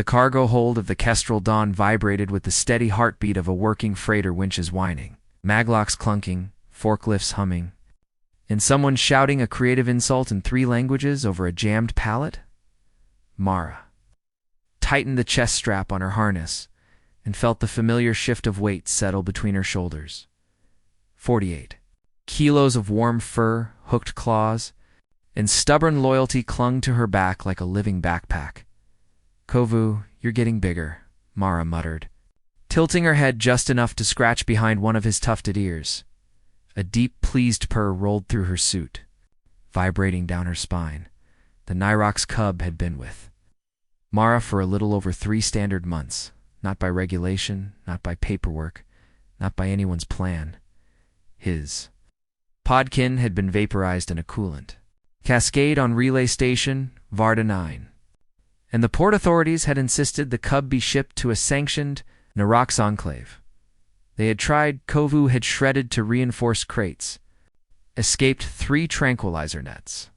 The cargo hold of the Kestrel Dawn vibrated with the steady heartbeat of a working freighter winches whining, maglocks clunking, forklifts humming, and someone shouting a creative insult in 3 languages over a jammed pallet? Mara tightened the chest strap on her harness and felt the familiar shift of weight settle between her shoulders. 48 kilos of warm fur, hooked claws, and stubborn loyalty clung to her back like a living backpack. "Kovu, you're getting bigger," Mara muttered, tilting her head just enough to scratch behind one of his tufted ears. A deep, pleased purr rolled through her suit, vibrating down her spine. The nyrox cub had been with Mara for a little over 3 standard months, not by regulation, not by paperwork, not by anyone's plan. His podkin had been vaporized in a coolant cascade on relay station Varda 9, and the port authorities had insisted the cub be shipped to a sanctioned nyrox enclave. They had tried, Kovu had shredded to reinforced crates, escaped 3 tranquilizer nets,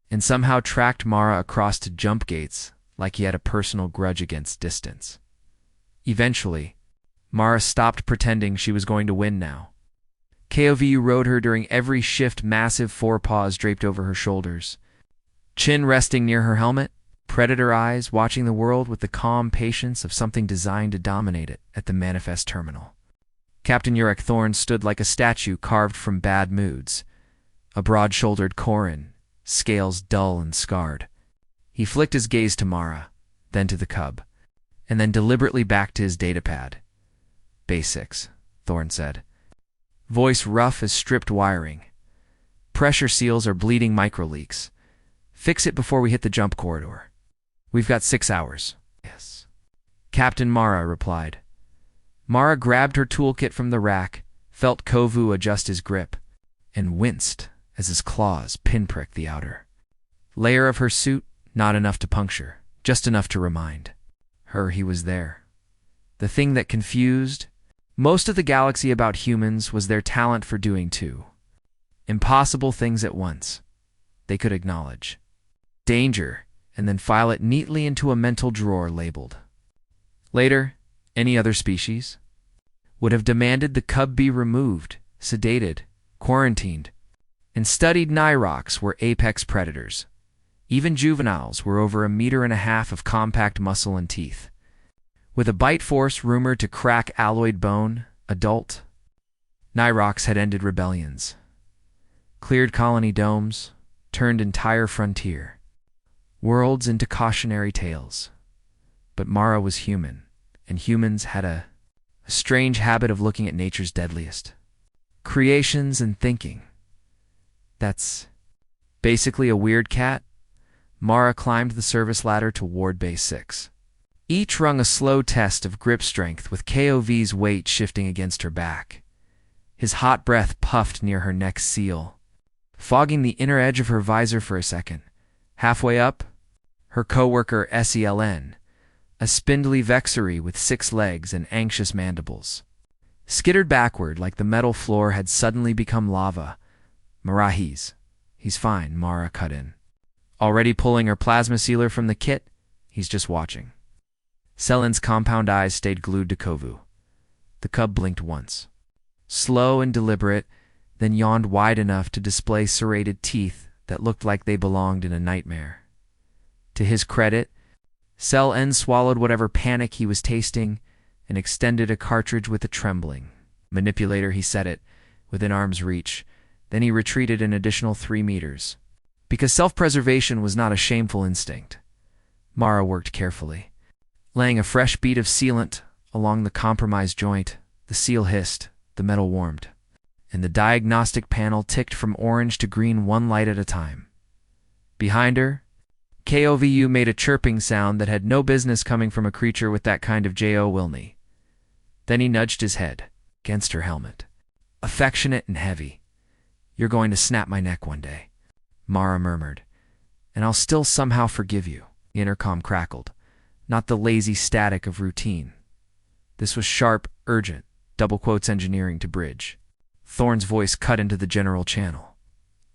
and somehow tracked Mara across to jump gates like he had a personal grudge against distance. Eventually, Mara stopped pretending she was going to win now. Kovu rode her during every shift, massive forepaws draped over her shoulders, chin resting near her helmet, predator eyes watching the world with the calm patience of something designed to dominate it at the manifest terminal. Captain Urek Thorne stood like a statue carved from bad moods, a broad-shouldered Koran, scales dull and scarred. He flicked his gaze to Mara, then to the cub, and then deliberately back to his datapad. "Base 6, Thorne said, voice rough as stripped wiring. "Pressure seals are bleeding microleaks. Fix it before we hit the jump corridor. We've got 6 hours. "Yes," Captain Mara replied. Mara grabbed her toolkit from the rack, felt Kovu adjust his grip, and winced as his claws pinpricked the outer layer of her suit. Not enough to puncture, just enough to remind her he was there. The thing that confused most of the galaxy about humans was their talent for doing 2 impossible things at once. They could acknowledge danger and then file it neatly into a mental drawer labeled. Later, any other species would have demanded the cub be removed, sedated, quarantined, and studied. Nyrox were apex predators. Even juveniles were over 1.5 meters of compact muscle and teeth. With a bite force rumored to crack alloyed bone, adult nyrox had ended rebellions, cleared colony domes, turned entire frontier worlds into cautionary tales. But Mara was human, and humans had a strange habit of looking at nature's deadliest creations and thinking, "That's basically a weird cat." Mara climbed the service ladder toward Base 6. Each rung a slow test of grip strength, with Kov's weight shifting against her back. His hot breath puffed near her neck seal, fogging the inner edge of her visor for a second. Halfway up, her co-worker Sealant, a spindly vexary with 6 legs and anxious mandibles, skittered backward like the metal floor had suddenly become lava. "Marahi's. He's fine," Mara cut in. Already pulling her plasma sealer from the kit, he's just watching. Sealant's compound eyes stayed glued to Kovu. The cub blinked once, slow and deliberate, then yawned wide enough to display serrated teeth that looked like they belonged in a nightmare. To his credit, Sealant swallowed whatever panic he was tasting and extended a cartridge with a trembling manipulator. He set it within arm's reach. Then he retreated an additional 3 meters. Because self-preservation was not a shameful instinct, Mara worked carefully, laying a fresh bead of sealant along the compromised joint. The seal hissed, the metal warmed, and the diagnostic panel ticked from orange to green, 1 light at a time. Behind her, Kovu made a chirping sound that had no business coming from a creature with that kind of J.O. Wilney. Then he nudged his head against her helmet, affectionate and heavy. "You're going to snap my neck one day," Mara murmured, "and I'll still somehow forgive you." The intercom crackled, not the lazy static of routine. This was sharp, urgent, double quotes engineering to bridge. Thorne's voice cut into the general channel.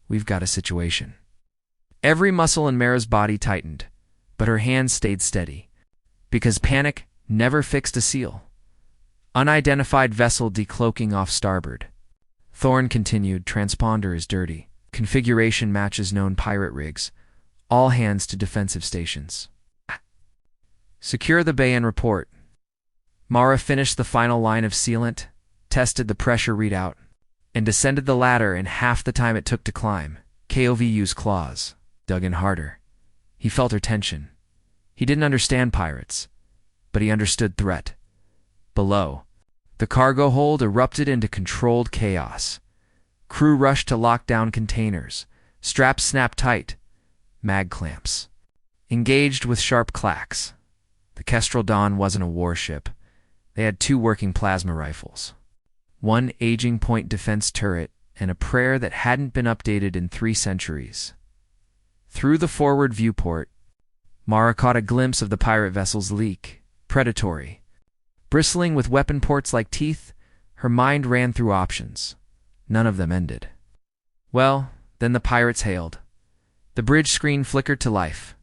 "We've got a situation." Every muscle in Mara's body tightened, but her hands stayed steady. Because panic never fixed a seal. Unidentified vessel decloaking off starboard. Thorne continued, transponder is dirty. Configuration matches known pirate rigs. All hands to defensive stations. Secure the bay and report. Mara finished the final line of sealant, tested the pressure readout, and descended the ladder in half the time it took to climb. KOVU's claws dug in harder. He felt her tension. He didn't understand pirates, but he understood threat. Below, the cargo hold erupted into controlled chaos. Crew rushed to lock down containers. Straps snapped tight. Mag clamps engaged with sharp clacks. The Kestrel Dawn wasn't a warship. They had 2 working plasma rifles, 1 aging point defense turret, and a prayer that hadn't been updated in 3 centuries. Through the forward viewport, Mara caught a glimpse of the pirate vessel's leak, predatory. Bristling with weapon ports like teeth, her mind ran through options. None of them ended. Well, then the pirates hailed. The bridge screen flickered to life.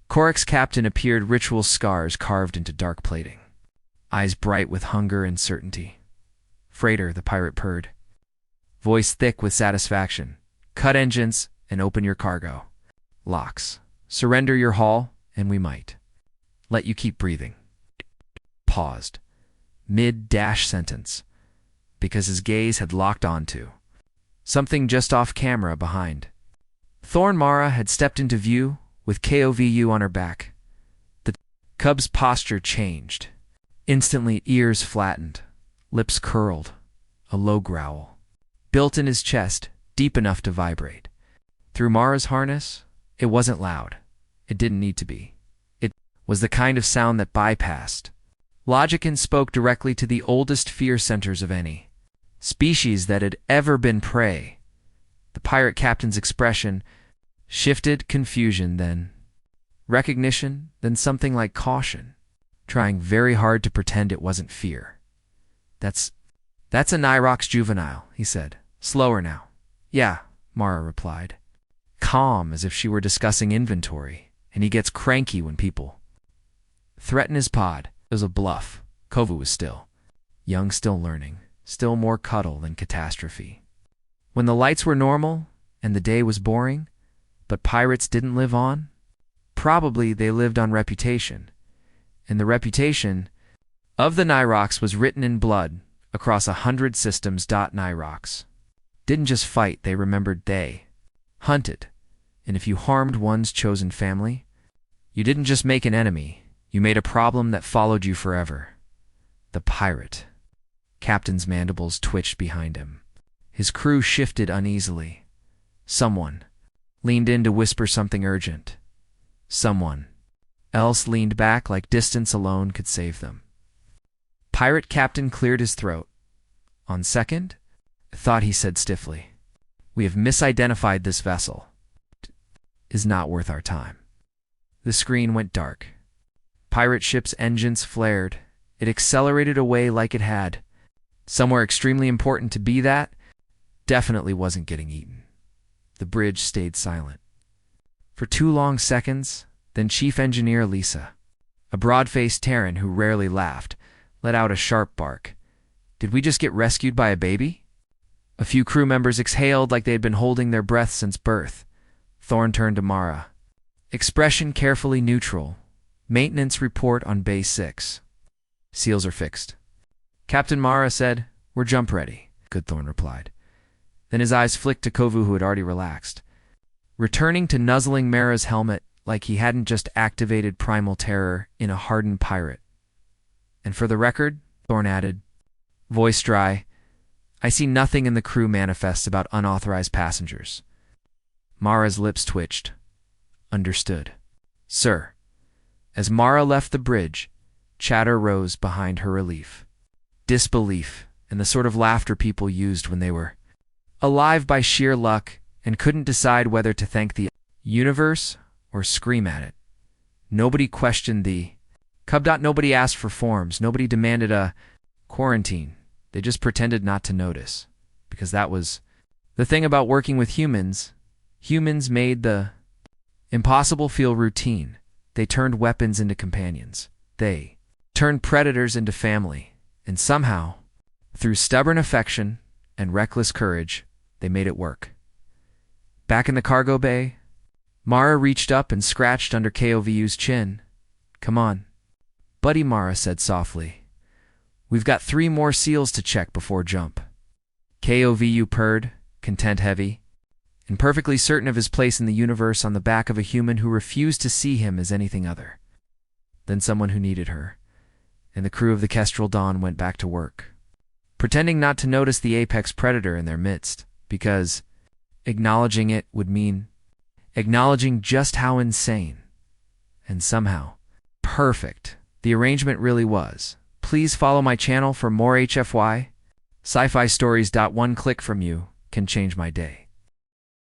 Korik's captain appeared, ritual scars carved into dark plating. Eyes bright with hunger and certainty. Freighter, the pirate purred. Voice thick with satisfaction. Cut engines and open your cargo. Locks. Surrender your hull, and we might let you keep breathing. Paused. Mid-dash sentence. Because his gaze had locked onto something just off camera behind. Thorne Mara had stepped into view with KOVU on her back. The cub's posture changed. Instantly, ears flattened, lips curled, a low growl built in his chest, deep enough to vibrate. Through Mara's harness, it wasn't loud. It didn't need to be. It was the kind of sound that bypassed logic and spoke directly to the oldest fear centers of any species that had ever been prey. The pirate captain's expression shifted, confusion, then recognition, then something like caution, trying very hard to pretend it wasn't fear. That's a nyrox juvenile, he said. Slower now. Yeah, Mara replied, calm as if she were discussing inventory, and he gets cranky when people threaten his pod. It was a bluff. Kovu was still young, still learning, still more cuddle than catastrophe. When the lights were normal and the day was boring, but pirates didn't live on, probably they lived on reputation. And the reputation of the nyrox was written in blood across 100 systems. Nyrox didn't just fight, they remembered. They hunted. And if you harmed one's chosen family, you didn't just make an enemy, you made a problem that followed you forever. The pirate captain's mandibles twitched behind him. His crew shifted uneasily. Someone leaned in to whisper something urgent. Someone else leaned back like distance alone could save them. Pirate captain cleared his throat. On second thought, he said stiffly, "We have misidentified this vessel. It is not worth our time." The screen went dark. Pirate ship's engines flared. It accelerated away like it had. Somewhere extremely important to be that definitely wasn't getting eaten. The bridge stayed silent. For 2 long seconds, then Chief Engineer Lisa, a broad-faced Terran who rarely laughed, let out a sharp bark. Did we just get rescued by a baby? A few crew members exhaled like they had been holding their breath since birth. Thorne turned to Mara. Expression carefully neutral. Maintenance report on Bay 6. Seals are fixed. Captain Mara said, "We're jump ready." Good, Thorne replied. Then his eyes flicked to Kovu, who had already relaxed, returning to nuzzling Mara's helmet like he hadn't just activated primal terror in a hardened pirate. And for the record, Thorne added, voice dry, I see nothing in the crew manifests about unauthorized passengers. Mara's lips twitched. Understood. Sir. As Mara left the bridge, chatter rose behind her relief. Disbelief, and the sort of laughter people used when they were alive by sheer luck and couldn't decide whether to thank the universe or scream at it. Nobody questioned the cub. Nobody asked for forms. Nobody demanded a quarantine. They just pretended not to notice. Because that was the thing about working with humans. Humans made the impossible feel routine. They turned weapons into companions. They turned predators into family, and somehow, through stubborn affection and reckless courage, they made it work. Back in the cargo bay, Mara reached up and scratched under Kovu's chin. "Come on, buddy," Mara said softly. "We've got 3 more seals to check before jump." Kovu purred, content heavy, and perfectly certain of his place in the universe on the back of a human who refused to see him as anything other than someone who needed her, and the crew of the Kestrel Dawn went back to work, pretending not to notice the apex predator in their midst, because acknowledging it would mean acknowledging just how insane and somehow perfect the arrangement really was. Please follow my channel for more HFY Sci-Fi stories. One click from you can change my day.